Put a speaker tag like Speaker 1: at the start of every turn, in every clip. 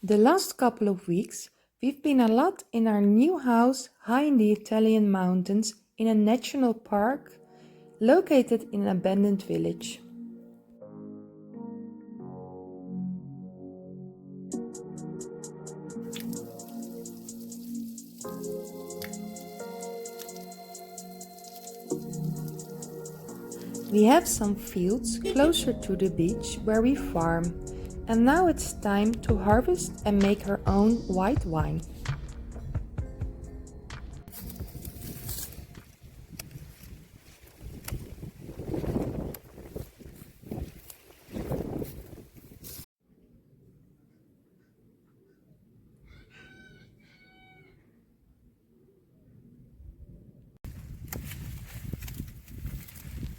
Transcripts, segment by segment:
Speaker 1: The last couple of weeks, we've been a lot in our new house high in the Italian mountains in a national park located in an abandoned village. We have some fields closer to the beach where we farm, and now it's time to harvest and make our own white wine.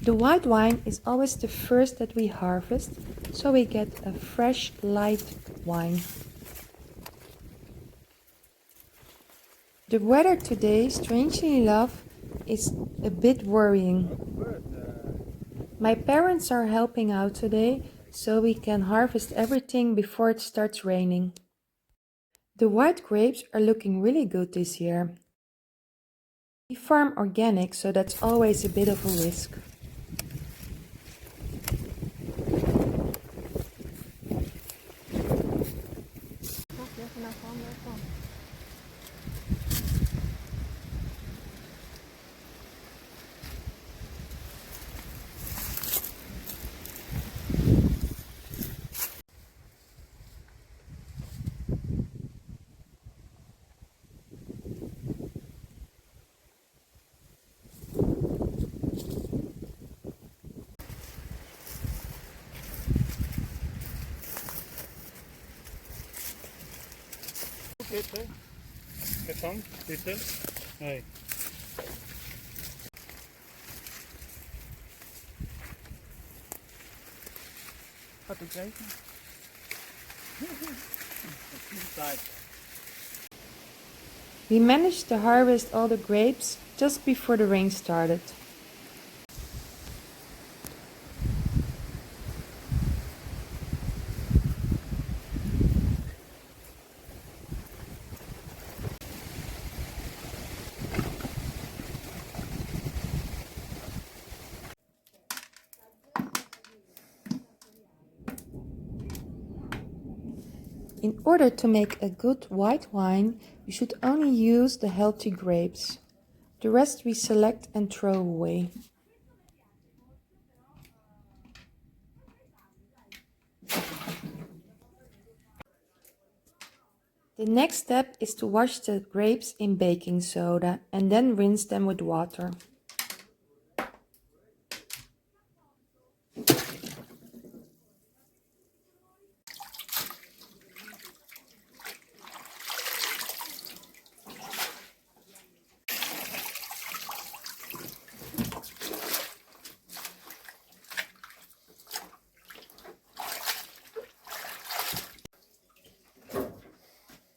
Speaker 1: The white wine is always the first that we harvest, so we get a fresh, light wine. The weather today, strangely enough, is a bit worrying. My parents are helping out today, so we can harvest everything before it starts raining. The white grapes are looking really good this year. We farm organic, so that's always a bit of a risk.
Speaker 2: Bitte. Gefangen, bitte. Hey. Gaat het kijken?
Speaker 1: We managed to harvest all the grapes just before the rain started. In order to make a good white wine, you should only use the healthy grapes. The rest we select and throw away. The next step is to wash the grapes in baking soda and then rinse them with water.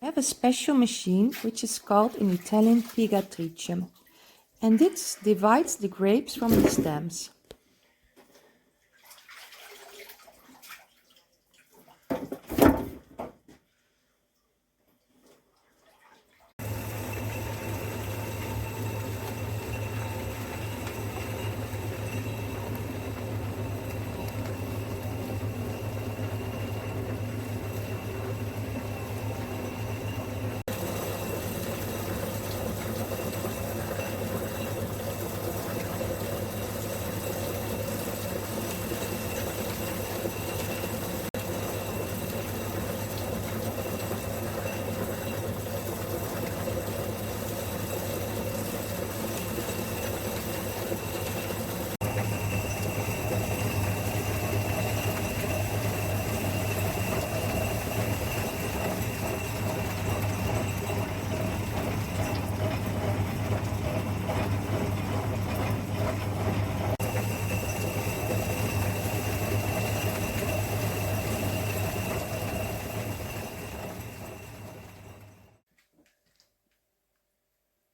Speaker 1: I have a special machine which is called in Italian pigatrice, and this divides the grapes from the stems.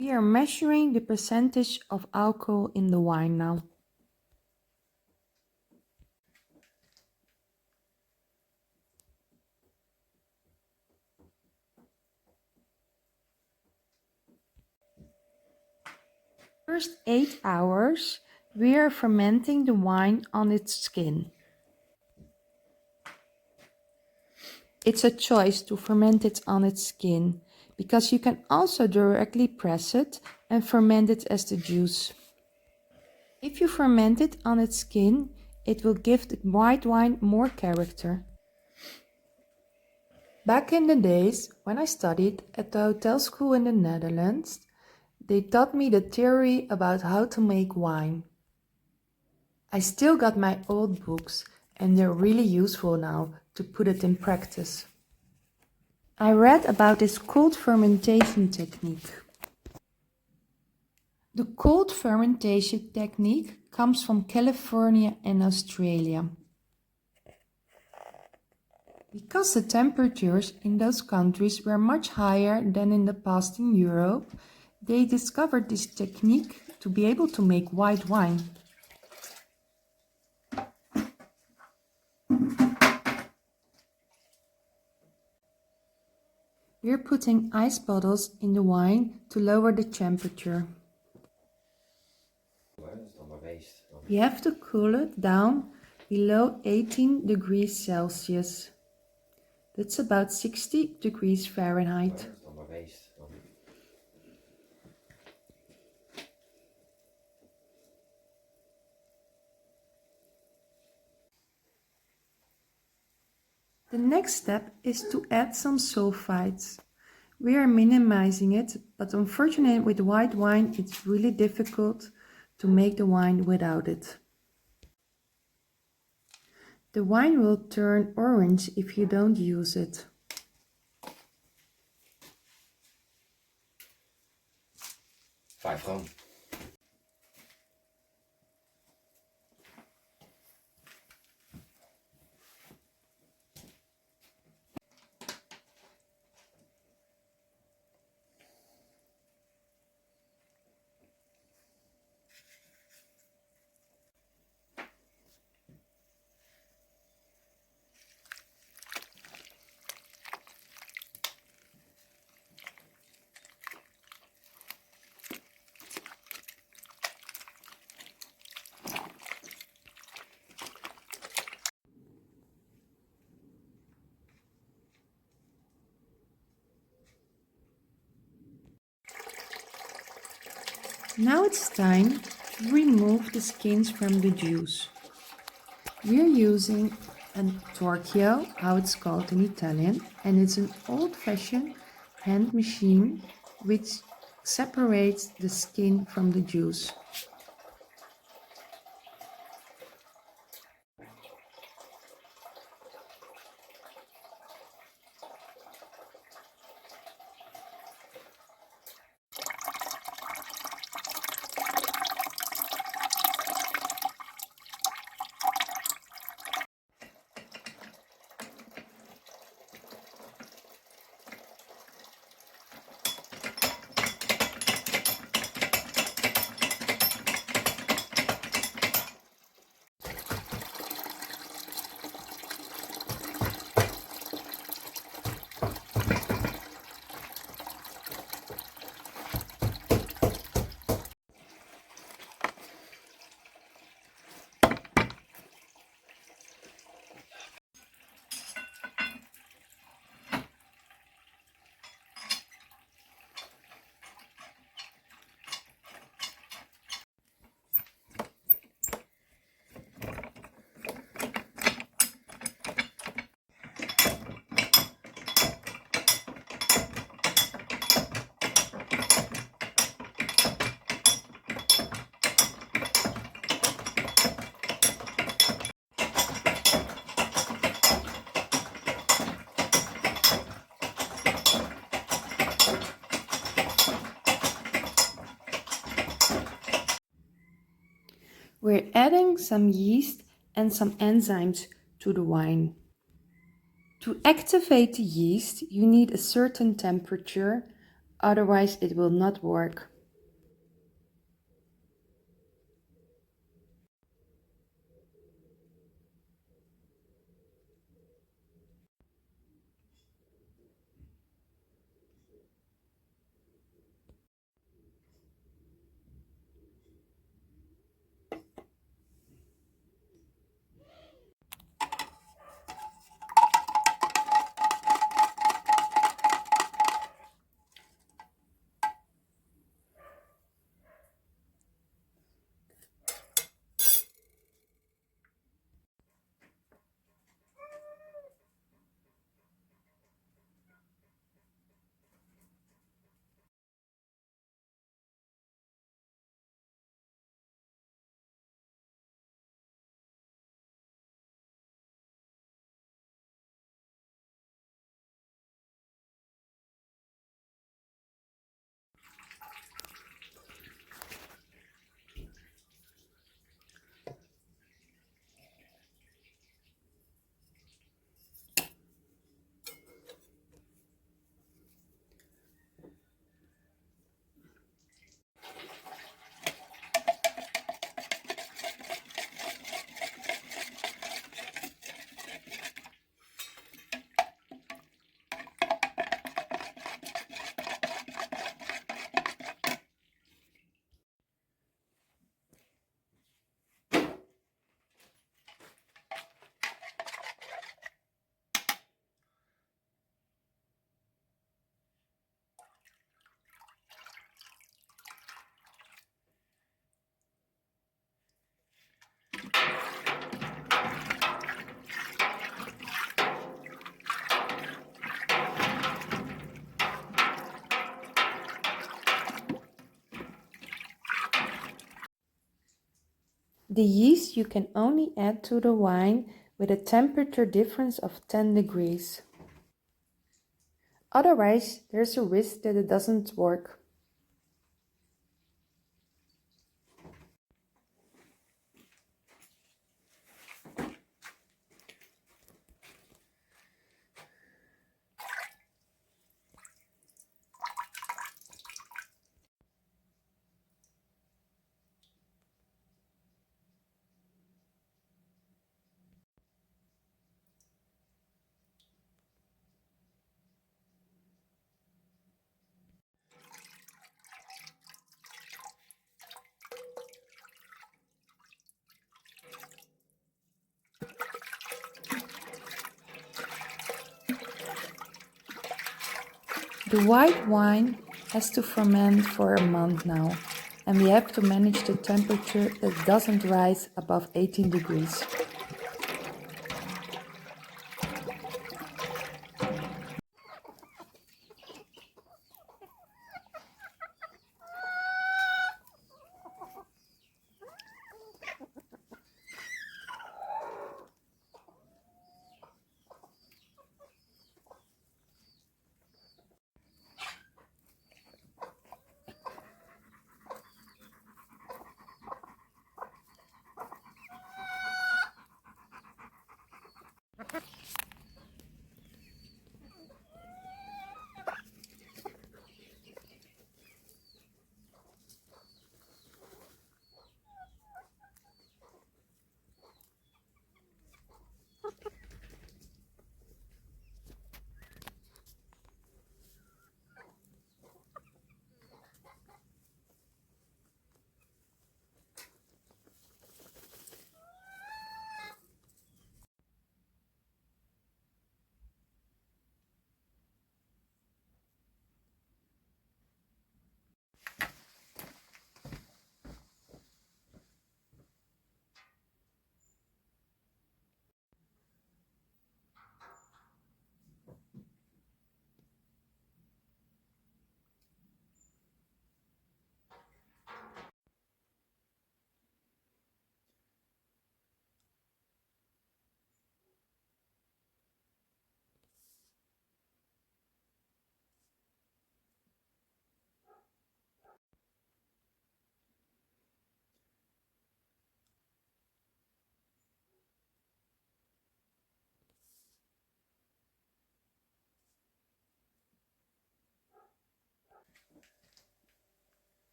Speaker 1: We are measuring the percentage of alcohol in the wine now. First 8 hours, we are fermenting the wine on its skin. It's a choice to ferment it on its skin, because you can also directly press it and ferment it as the juice. If you ferment it on its skin, it will give the white wine more character. Back in the days, when I studied at the hotel school in the Netherlands, they taught me the theory about how to make wine. I still got my old books, and they're really useful now to put it in practice. I read about this cold fermentation technique. The cold fermentation technique comes from California and Australia. Because the temperatures in those countries were much higher than in the past in Europe, they discovered this technique to be able to make white wine. We're putting ice bottles in the wine to lower the temperature. We have to cool it down below 18 degrees Celsius. That's about 60 degrees Fahrenheit. The next step is to add some sulfites. We are minimizing it, but unfortunately with white wine it's really difficult to make the wine without it. The wine will turn orange if you don't use it.
Speaker 3: £5.
Speaker 1: Now it's time to remove the skins from the juice. We're using a torchio, how it's called in Italian, and it's an old-fashioned hand machine which separates the skin from the juice. We're adding some yeast and some enzymes to the wine. To activate the yeast, you need a certain temperature, otherwise it will not work. The yeast you can only add to the wine with a temperature difference of 10 degrees. Otherwise, there's a risk that it doesn't work. The white wine has to ferment for a month now, and we have to manage the temperature that doesn't rise above 18 degrees.